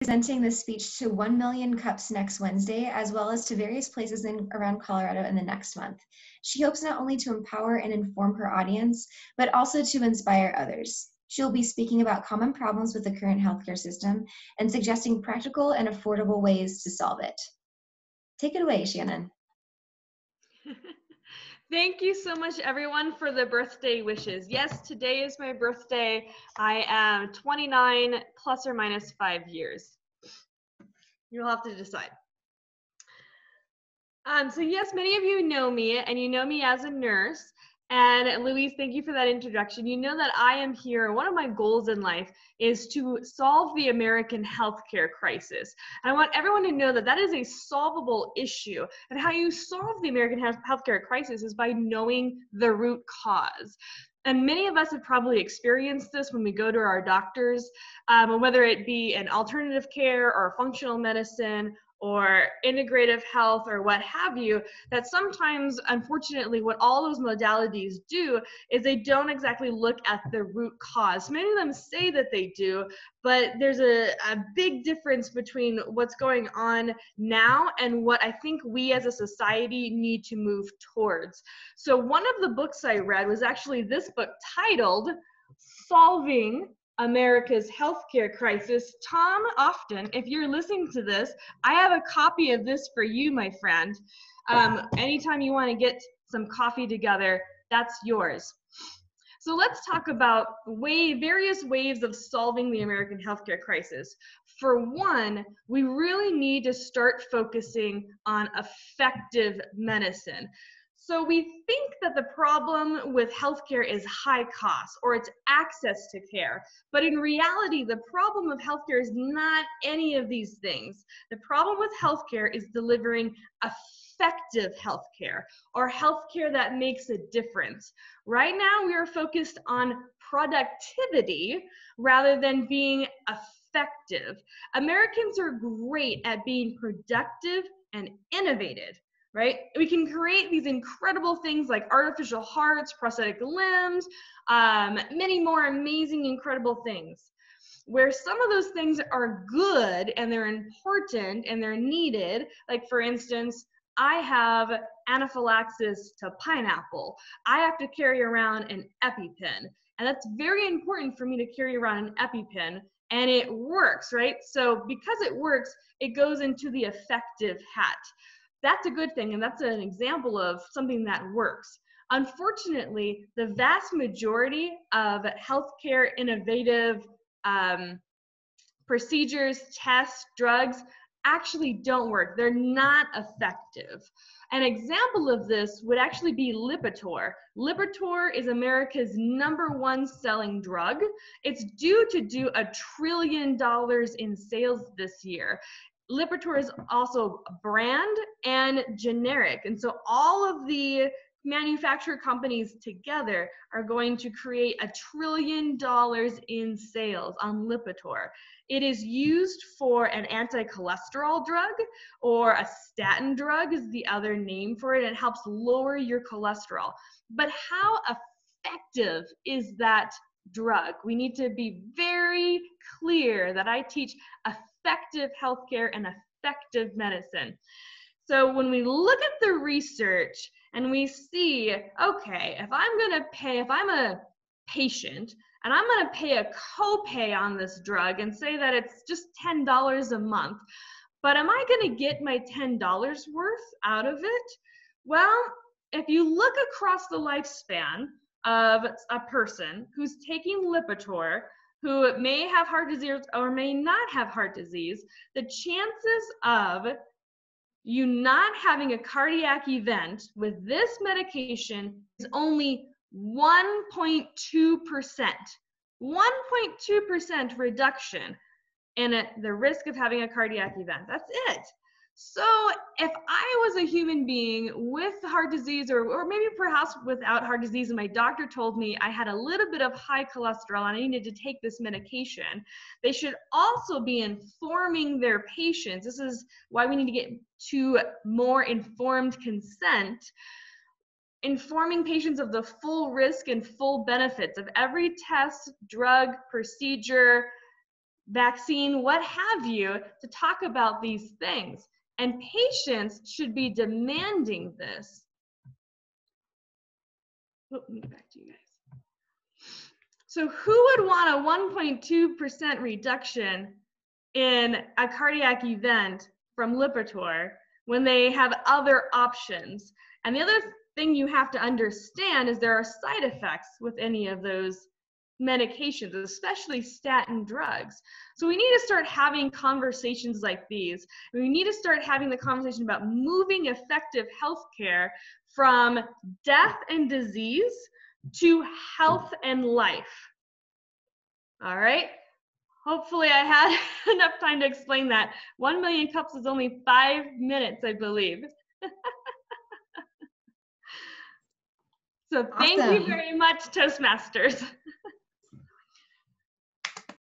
Presenting this speech to 1 million cups next Wednesday, as well as to various places around Colorado in the next month. She hopes not only to empower and inform her audience, but also to inspire others. She'll be speaking about common problems with the current healthcare system and suggesting practical and affordable ways to solve it. Take it away, Chennan. Thank you so much, everyone, for the birthday wishes. Yes, today is my birthday. I am 29 plus or minus 5 years. You'll have to decide. So yes, many of you know me, and you know me as a nurse. And Louise, thank you for that introduction. You know that I am here. One of my goals in life is to solve the American healthcare crisis. And I want everyone to know that that is a solvable issue. And how you solve the American healthcare crisis is by knowing the root cause. And many of us have probably experienced this when we go to our doctors, whether it be an alternative care or functional medicine or integrative health or what have you, that sometimes, unfortunately, what all those modalities do is they don't exactly look at the root cause. Many of them say that they do, but there's a big difference between what's going on now and what I think we as a society need to move towards. So one of the books I read was actually this book titled Solving America's Healthcare Crisis. Tom Often, if you're listening to this, I have a copy of this for you, my friend. Anytime you want to get some coffee together, that's yours. So let's talk about various ways of solving the American healthcare crisis. For one, we really need to start focusing on effective medicine. So we think that the problem with healthcare is high cost or it's access to care. But in reality, the problem of healthcare is not any of these things. The problem with healthcare is delivering effective healthcare or healthcare that makes a difference. Right now, we are focused on productivity rather than being effective. Americans are great at being productive and innovative. Right? We can create these incredible things like artificial hearts, prosthetic limbs, many more amazing, incredible things. Where some of those things are good and they're important and they're needed, like for instance, I have anaphylaxis to pineapple. I have to carry around an EpiPen. And that's very important for me to carry around an EpiPen. And it works, right? So because it works, it goes into the effective hat. That's a good thing, and that's an example of something that works. Unfortunately, the vast majority of healthcare innovative procedures, tests, drugs actually don't work. They're not effective. An example of this would actually be Lipitor. Lipitor is America's #1 selling drug. It's due to do $1 trillion in sales this year. Lipitor is also brand and generic. And so all of the manufacturer companies together are going to create $1 trillion in sales on Lipitor. It is used for an anti-cholesterol drug, or a statin drug is the other name for it. It helps lower your cholesterol. But how effective is that drug? We need to be very clear that I teach effective healthcare and effective medicine. So when we look at the research and we see, okay, if I'm a patient and I'm going to pay a copay on this drug and say that it's just $10 a month, but am I going to get my $10 worth out of it? Well, if you look across the lifespan of a person who's taking Lipitor, who may have heart disease or may not have heart disease, the chances of you not having a cardiac event with this medication is only 1.2%. 1.2% reduction in the risk of having a cardiac event. That's it. So if I was a human being with heart disease or maybe perhaps without heart disease and my doctor told me I had a little bit of high cholesterol and I needed to take this medication, they should also be informing their patients. This is why we need to get to more informed consent. Informing patients of the full risk and full benefits of every test, drug, procedure, vaccine, what have you, to talk about these things. And patients should be demanding this. Oh, let me get back to you guys. So who would want a 1.2% reduction in a cardiac event from Lipitor when they have other options? And the other thing you have to understand is there are side effects with any of those medications, especially statin drugs. So we need to start having conversations like these. We need to start having the conversation about moving effective healthcare from death and disease to health and life. All right? Hopefully I had enough time to explain that. 1 million cups is only 5 minutes, I believe. So thank you very much, Toastmasters.